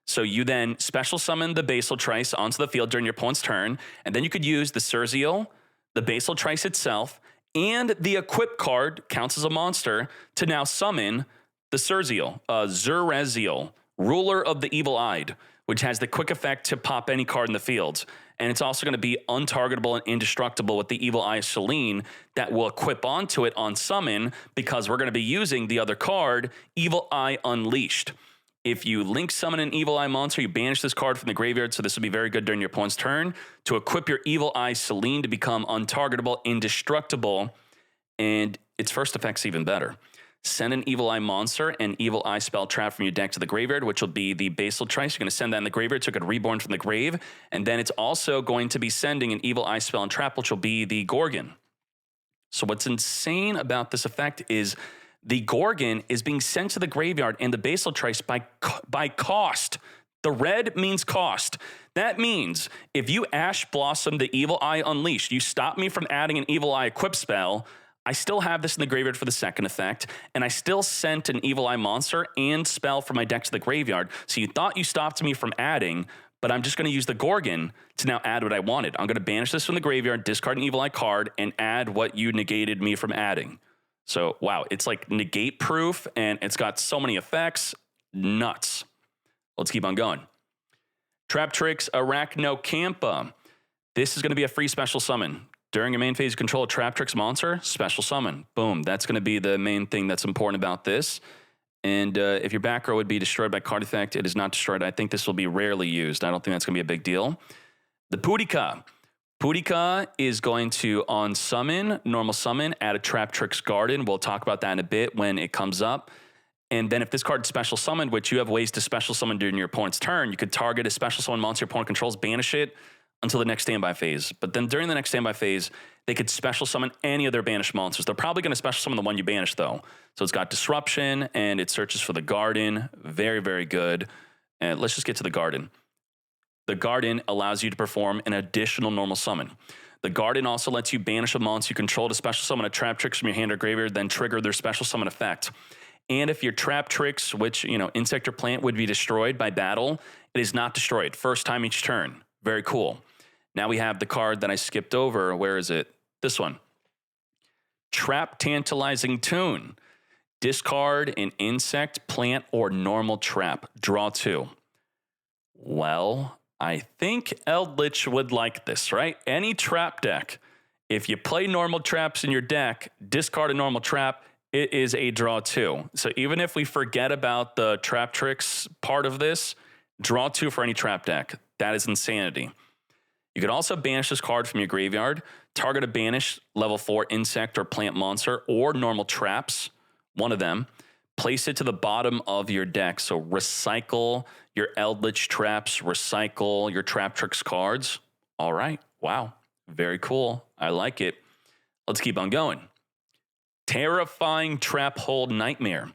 So you then special summon the Basal Trice onto the field during your opponent's turn, and then you could use the Surzeal, the Basal Trice itself, and the equip card counts as a monster to now summon the Surzeal, Zuraziel, ruler of the Evil-Eyed, which has the quick effect to pop any card in the field. And it's also going to be untargetable and indestructible with the Evil Eye Selene that will equip onto it on summon because we're going to be using the other card, Evil Eye Unleashed. If you link summon an Evil Eye monster, you banish this card from the graveyard, so this will be very good during your opponent's turn, to equip your Evil Eye Selene to become untargetable, indestructible, and its first effect's even better. Send an Evil Eye monster and Evil Eye spell trap from your deck to the graveyard, which will be the Basal Trice. You're going to send that in the graveyard so it could reborn from the grave. And then it's also going to be sending an Evil Eye spell and trap, which will be the Gorgon. So what's insane about this effect is the Gorgon is being sent to the graveyard and the Basal Trice by cost. The red means cost. That means if you Ash Blossom the Evil Eye Unleashed, you stop me from adding an Evil Eye equip spell, I still have this in the graveyard for the second effect, and I still sent an Evil Eye monster and spell from my deck to the graveyard. So you thought you stopped me from adding, but I'm just going to use the Gorgon to now add what I wanted. I'm going to banish this from the graveyard, discard an Evil Eye card, and add what you negated me from adding. So, wow, it's like negate proof, and it's got so many effects. Nuts. Let's keep on going. Trap Tricks Arachnocampa. This is going to be a free special summon. During your main phase, you control a Trap Tricks monster, special summon. Boom. That's going to be the main thing that's important about this. And if your back row would be destroyed by card effect, it is not destroyed. I think this will be rarely used. I don't think that's going to be a big deal. The Pudika. Pudika is going to, on summon, normal summon, add a Trap Tricks Garden. We'll talk about that in a bit when it comes up. And then if this card is special summoned, which you have ways to special summon during your opponent's turn, you could target a special summon monster your opponent controls, banish it until the next standby phase. But then during the next standby phase, they could special summon any of their banished monsters. They're probably going to special summon the one you banished, though. So it's got Disruption, and it searches for the Garden. Very, very good. And let's just get to the Garden. The Garden allows you to perform an additional normal summon. The Garden also lets you banish a monster you control to special summon a Trap Tricks from your hand or graveyard, then trigger their special summon effect. And if your Trap Tricks, which, insect or plant, would be destroyed by battle, it is not destroyed. First time each turn. Very cool. Now we have the card that I skipped over. Where is it? This one. Trap Tantalizing Tune. Discard an insect, plant, or normal trap. Draw 2. Well, I think Eldritch would like this, right? Any trap deck, if you play normal traps in your deck, discard a normal trap, it is a draw 2. So even if we forget about the Trap Tricks part of this, draw 2 for any trap deck. That is insanity. You could also banish this card from your graveyard, target a banish level 4 insect or plant monster or normal traps, one of them, place it to the bottom of your deck. So recycle your Eldritch traps, recycle your Trap Tricks cards. All right. Wow. Very cool. I like it. Let's keep on going. Terrifying Trap Hole Nightmare.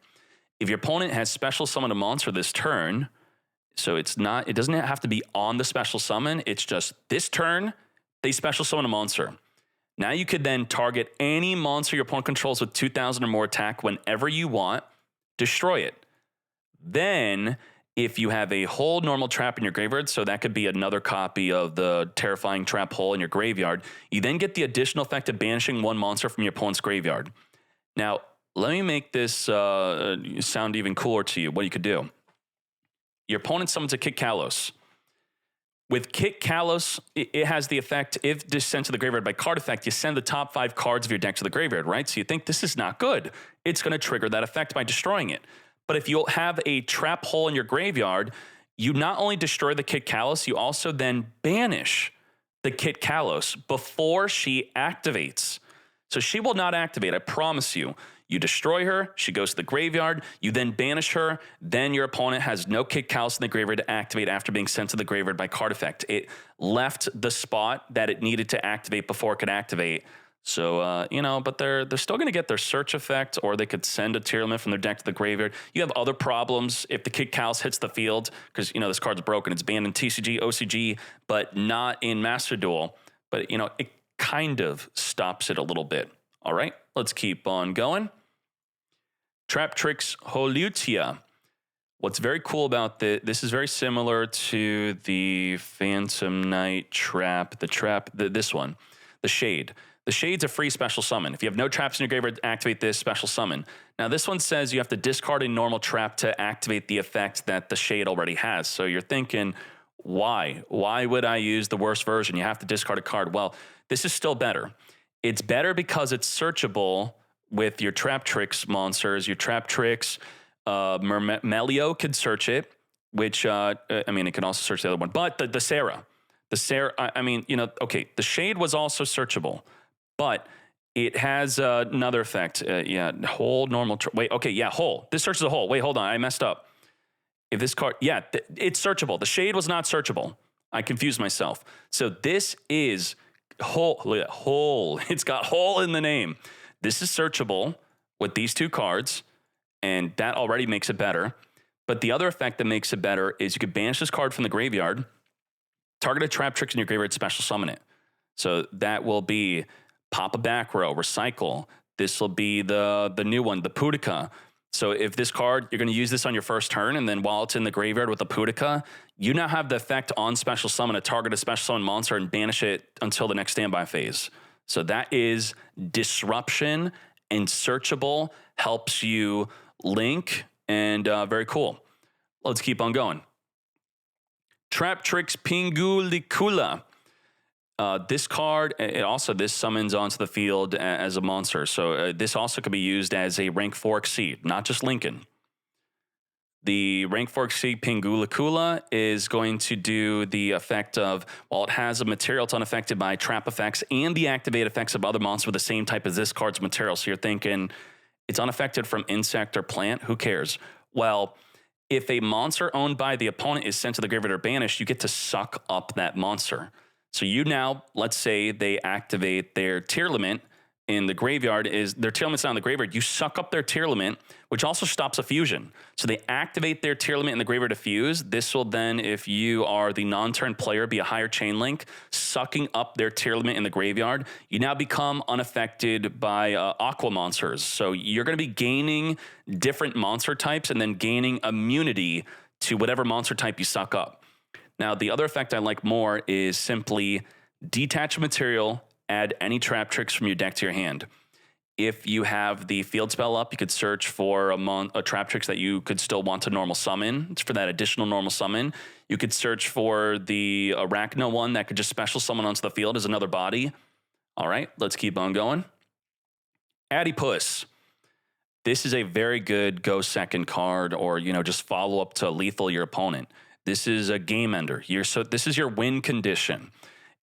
If your opponent has special summoned a monster this turn, so it doesn't have to be on the special summon, it's just this turn, they special summon a monster. Now you could then target any monster your opponent controls with 2,000 or more attack whenever you want, destroy it. Then, if you have a whole normal trap in your graveyard, so that could be another copy of the Terrifying Trap Hole in your graveyard, you then get the additional effect of banishing one monster from your opponent's graveyard. Now, let me make this sound even cooler to you, what you could do. Your opponent summons a Kit Kalos. With Kit Kalos, it has the effect, if sent to the graveyard by card effect, you send the top 5 cards of your deck to the graveyard, right? So you think this is not good. It's going to trigger that effect by destroying it. But if you have a trap hole in your graveyard, you not only destroy the Kit Kalos, you also then banish the Kit Kalos before she activates. So she will not activate, I promise you. You destroy her, she goes to the graveyard, you then banish her, then your opponent has no Kit Kalos in the graveyard to activate after being sent to the graveyard by card effect. It left the spot that it needed to activate before it could activate. So, but they're still going to get their search effect, or they could send a Tearlament from their deck to the graveyard. You have other problems if the Kit Kalos hits the field, because, this card's broken. It's banned in TCG, OCG, but not in Master Duel. But, it kind of stops it a little bit. All right, let's keep on going. Trap Tricks Holutia. What's very cool about this is very similar to the Phantom Knight trap, this one, the Shade. The Shade's a free special summon. If you have no traps in your graveyard, activate this special summon. Now, this one says you have to discard a normal trap to activate the effect that the Shade already has. So you're thinking, why? Why would I use the worst version? You have to discard a card. Well, this is still better. It's better because it's searchable with your Trap Tricks monsters. Your Trap Tricks, Melio could search it, which, it can also search the other one. But the Sarah, the Shade was also searchable, but it has another effect. Whole, normal, whole. This searches a hole. Wait, hold on, I messed up. If this card, it's searchable. The Shade was not searchable. I confused myself. So this is Hole, look at that, hole. It's got hole in the name. This is searchable with these two cards, and that already makes it better. But the other effect that makes it better is you could banish this card from the graveyard, target a trap tricks in your graveyard, special summon it. So that will be pop a back row, recycle. This will be the new one, the Pudica. So if this card, you're going to use this on your first turn, and then while it's in the graveyard with the Pudica, you now have the effect on special summon to target a special summon monster and banish it until the next standby phase. So that is disruption and searchable, helps you link, and very cool. Let's keep on going. Trap Tricks Pingulicula. This card, this summons onto the field as a monster. So this also could be used as a rank 4 Exceed, not just Lincoln. The rank 4 Exceed Pingulicula is going to do the effect of, while it has a material, it's unaffected by trap effects and the activate effects of other monsters with the same type as this card's material. So you're thinking, it's unaffected from insect or plant, who cares? Well, if a monster owned by the opponent is sent to the graveyard or banished, you get to suck up that monster. So you now, let's say they activate their tier limit in the graveyard, their tier limit's not in the graveyard, you suck up their tier limit, which also stops a fusion. So they activate their tier limit in the graveyard to fuse. This will then, if you are the non-turn player, be a higher chain link, sucking up their tier limit in the graveyard. You now become unaffected by aqua monsters. So you're going to be gaining different monster types and then gaining immunity to whatever monster type you suck up. Now, the other effect I like more is simply detach material, add any trap tricks from your deck to your hand. If you have the field spell up, you could search for a trap tricks that you could still want to normal summon. It's for that additional normal summon. You could search for the Arachno one that could just special summon onto the field as another body. All right, let's keep on going. Adipus. This is a very good go second card, or just follow up to lethal your opponent. This is a game ender. This is your win condition.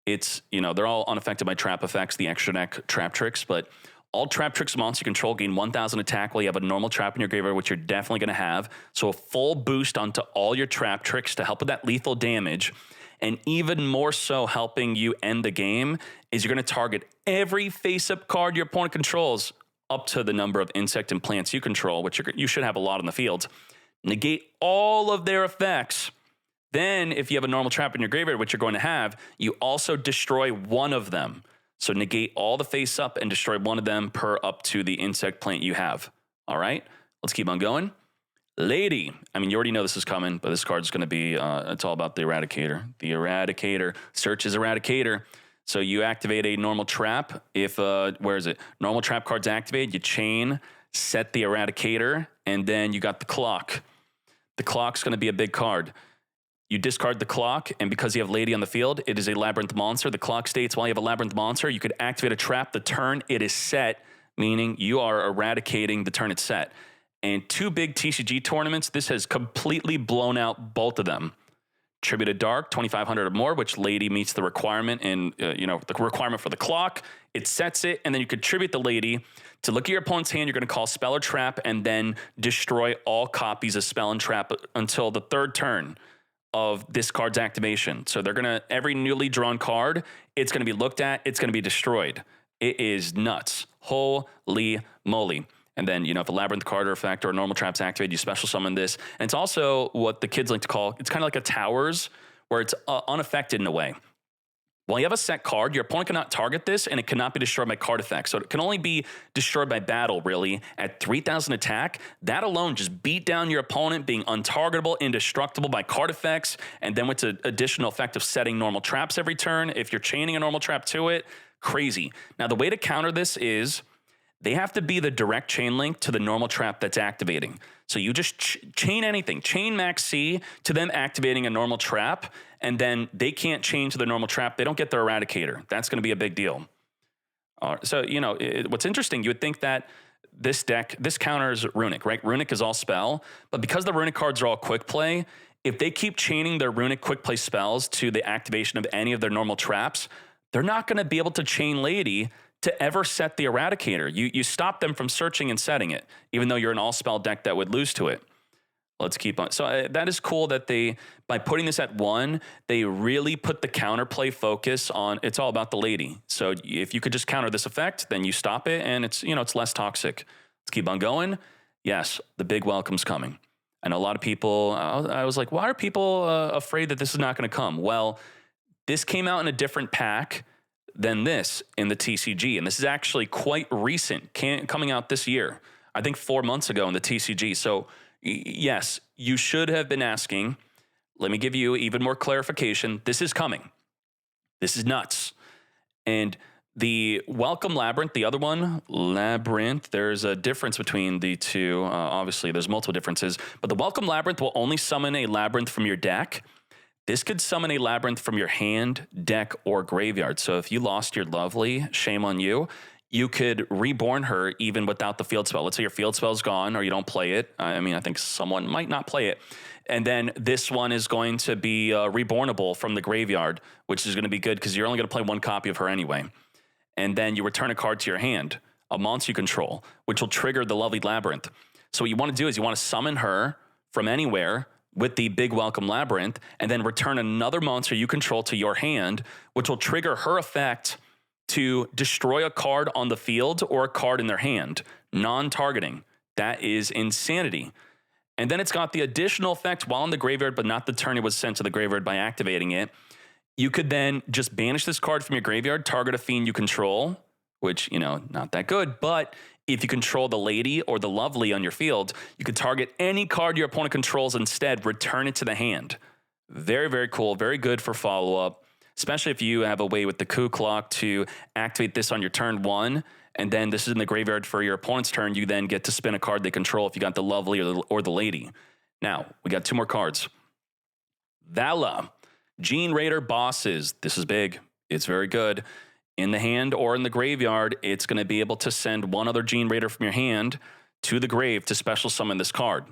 It's, they're all unaffected by trap effects, the extra deck trap tricks, but all trap tricks monsters you control gain 1,000 attack while you have a normal trap in your graveyard, which you're definitely going to have. So a full boost onto all your trap tricks to help with that lethal damage. And even more so helping you end the game is you're going to target every face-up card your opponent controls up to the number of insect and plants you control, which you should have a lot in the field. Negate all of their effects. Then, if you have a normal trap in your graveyard, which you're going to have, you also destroy one of them. So negate all the face up and destroy one of them per up to the insect plant you have. All right, let's keep on going. Lady. I mean, you already know this is coming, but this card's going to be, it's all about the Eradicator. The Eradicator. Search is Eradicator. So you activate a normal trap. If, where is it? Normal trap card's activated, you chain, set the Eradicator, and then you got the clock. The clock's going to be a big card. You discard the clock, and because you have Lady on the field, it is a Labrynth monster. The clock states while you have a Labrynth monster, you could activate a trap the turn it is set, meaning you are eradicating the turn it's set. And 2 big TCG tournaments, this has completely blown out both of them. Tribute of Dark, 2,500 or more, which Lady meets the requirement in, the requirement for the clock. It sets it, and then you could tribute the Lady to look at your opponent's hand. You're going to call Spell or Trap, and then destroy all copies of Spell and Trap until the 3rd turn of this card's activation. So they're going to, every newly drawn card, it's going to be looked at, it's going to be destroyed. It is nuts. Holy moly. And then, if a Labrynth card or effect or a normal trap's activated, you special summon this. And it's also what the kids like to call, it's kind of like a Towers, where it's unaffected in a way. While you have a set card, your opponent cannot target this, and it cannot be destroyed by card effects. So it can only be destroyed by battle, really, at 3,000 attack. That alone just beat down your opponent, being untargetable, indestructible by card effects, and then with the additional effect of setting normal traps every turn. If you're chaining a normal trap to it, crazy. Now, the way to counter this is they have to be the direct chain link to the normal trap that's activating. So you just chain anything, chain max C to them activating a normal trap, and then they can't chain to the normal trap. They don't get their Eradicator. That's going to be a big deal. So, what's interesting, you would think that this deck, this counters Runic, right? Runic is all spell, but because the Runic cards are all quick play, if they keep chaining their Runic quick play spells to the activation of any of their normal traps, they're not going to be able to chain Lady to ever set the Eradicator. You stop them from searching and setting it, even though you're an all-spell deck that would lose to it. Let's keep on. So that is cool that by putting this at 1, they really put the counterplay focus on, it's all about the lady. So if you could just counter this effect, then you stop it and it's, it's less toxic. Let's keep on going. Yes, the big welcome's coming. I know a lot of people, I was like, why are people afraid that this is not going to come? Well, this came out in a different pack than this in the TCG. And this is actually quite recent, coming out this year. I think 4 months ago in the TCG. So yes, you should have been asking. Let me give you even more clarification. This is coming. This is nuts. And the Welcome Labrynth, the other one, Labrynth, there's a difference between the two. Obviously, there's multiple differences. But the Welcome Labrynth will only summon a Labrynth from your deck. This could summon a Labrynth from your hand, deck, or graveyard. So if you lost your lovely, shame on you. You could reborn her even without the field spell. Let's say your field spell's gone or you don't play it. I mean, I think someone might not play it. And then this one is going to be rebornable from the graveyard, which is going to be good because you're only going to play 1 copy of her anyway. And then you return a card to your hand, a monster you control, which will trigger the lovely Labrynth. So what you want to do is you want to summon her from anywhere with the big Welcome Labrynth, and then return another monster you control to your hand, which will trigger her effect to destroy a card on the field or a card in their hand, non-targeting. That is insanity. And then it's got the additional effect while in the graveyard, but not the turn it was sent to the graveyard by activating it. You could then just banish this card from your graveyard, target a fiend you control, which, not that good. But if you control the lady or the lovely on your field, you could target any card your opponent controls instead, return it to the hand. Very, very cool. Very good for follow-up. Especially if you have a way with the coup clock to activate this on your turn 1, and then this is in the graveyard for your opponent's turn, you then get to spin a card they control if you got the lovely or the lady. Now, we got 2 more cards. Vala, Gene Raider Bosses. This is big. It's very good. In the hand or in the graveyard, it's going to be able to send 1 other Gene Raider from your hand to the grave to special summon this card.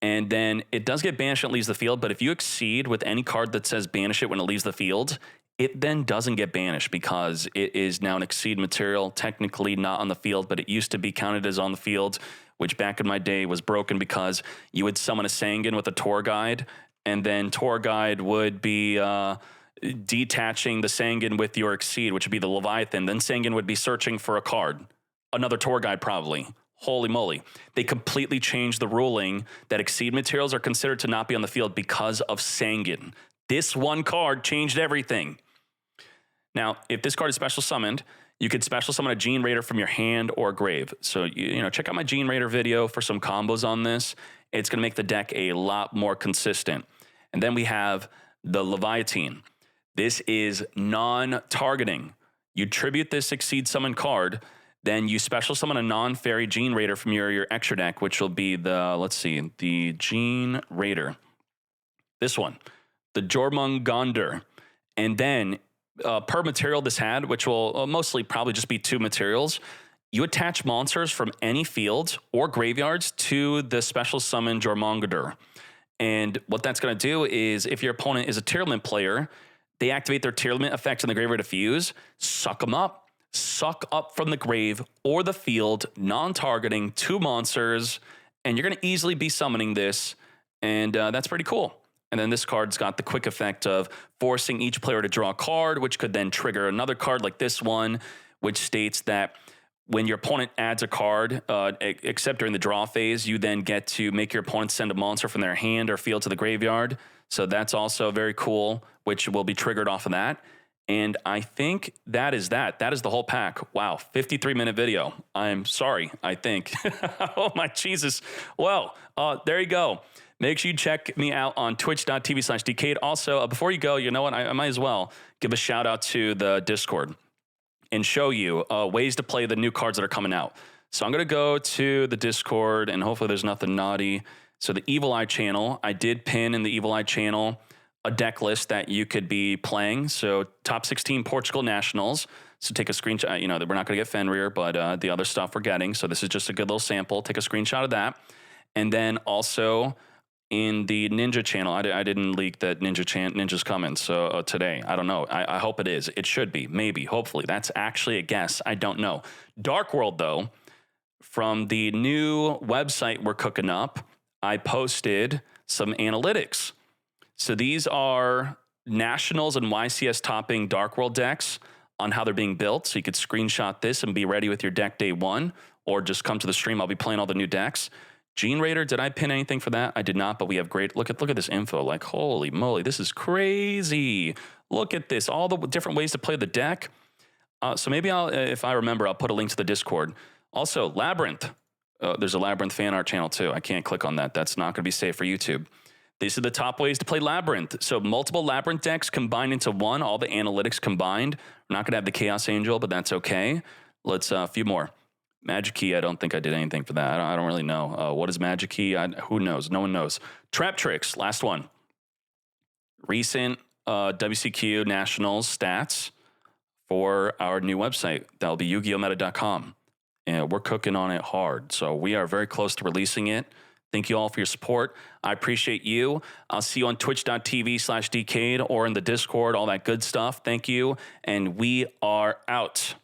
And then it does get banished when it leaves the field, but if you exceed with any card that says banish it when it leaves the field, it then doesn't get banished because it is now an exceed material, technically not on the field, but it used to be counted as on the field, which back in my day was broken because you would summon a Sanguine with a tour guide, and then tour guide would be detaching the Sanguine with your exceed, which would be the Leviathan. Then Sanguine would be searching for a card, another tour guide probably. Holy moly. They completely changed the ruling that exceed materials are considered to not be on the field because of Sanguine. This one card changed everything. Now, if this card is special summoned, you could special summon a Gene Raider from your hand or grave. So, check out my Gene Raider video for some combos on this. It's going to make the deck a lot more consistent. And then we have the Leviathan. This is non-targeting. You tribute this exceed summon card, then you special summon a non-fairy Gene Raider from your extra deck, which will be the Gene Raider. This one, the Jormungandr. And then per material this had, which will mostly probably just be 2 materials, you attach monsters from any fields or graveyards to the special summon Jormungandr. And what that's going to do is if your opponent is a Tearlament player, they activate their Tearlament effect in the graveyard to fuse, suck up from the grave or the field, non-targeting 2 monsters, and you're going to easily be summoning this, and that's pretty cool. And then this card's got the quick effect of forcing each player to draw a card, which could then trigger another card like this one, which states that when your opponent adds a card, except during the draw phase, you then get to make your opponent send a monster from their hand or field to the graveyard. So that's also very cool, which will be triggered off of that. And I think that is that. That is the whole pack. Wow, 53-minute video. I'm sorry, I think. Oh, my Jesus. Well, there you go. Make sure you check me out on twitch.tv/Decade. Also, before you go, you know what? I might as well give a shout out to the Discord and show you ways to play the new cards that are coming out. So I'm going to go to the Discord, and hopefully there's nothing naughty. So the Evil Eye channel, I did pin in the Evil Eye channel a deck list that you could be playing. So top 16 Portugal Nationals. So take a screenshot. You know, we're not going to get Fenrir, but the other stuff we're getting. So this is just a good little sample. Take a screenshot of that. And then also in the Ninja channel, I didn't leak that Ninja's coming. So today, I don't know. I hope it is. It should be. Maybe. Hopefully. That's actually a guess. I don't know. Dark World, though, from the new website we're cooking up, I posted some analytics. So these are Nationals and YCS topping Dark World decks on how they're being built. So you could screenshot this and be ready with your deck day one, or just come to the stream. I'll be playing all the new decks. Gene Raider, did I pin anything for that? I did not, but we have great, look at this info. Like, holy moly, this is crazy. Look at this, all the different ways to play the deck. So maybe I'll, if I remember, I'll put a link to the Discord. Also, Labrynth. There's a Labrynth fan art channel too. I can't click on that. That's not going to be safe for YouTube. These are the top ways to play Labrynth. So multiple Labrynth decks combined into one, all the analytics combined. We're not going to have the Chaos Angel, but that's okay. Let's, a few more. Magic Key, I don't think I did anything for that. I don't really know. What is Magic Key? Who knows? No one knows. Trap Tricks, last one. Recent WCQ Nationals stats for our new website. That'll be YugiOhMeta.com. And we're cooking on it hard. So we are very close to releasing it. Thank you all for your support. I appreciate you. I'll see you on twitch.tv/Decade or in the Discord, all that good stuff. Thank you. And we are out.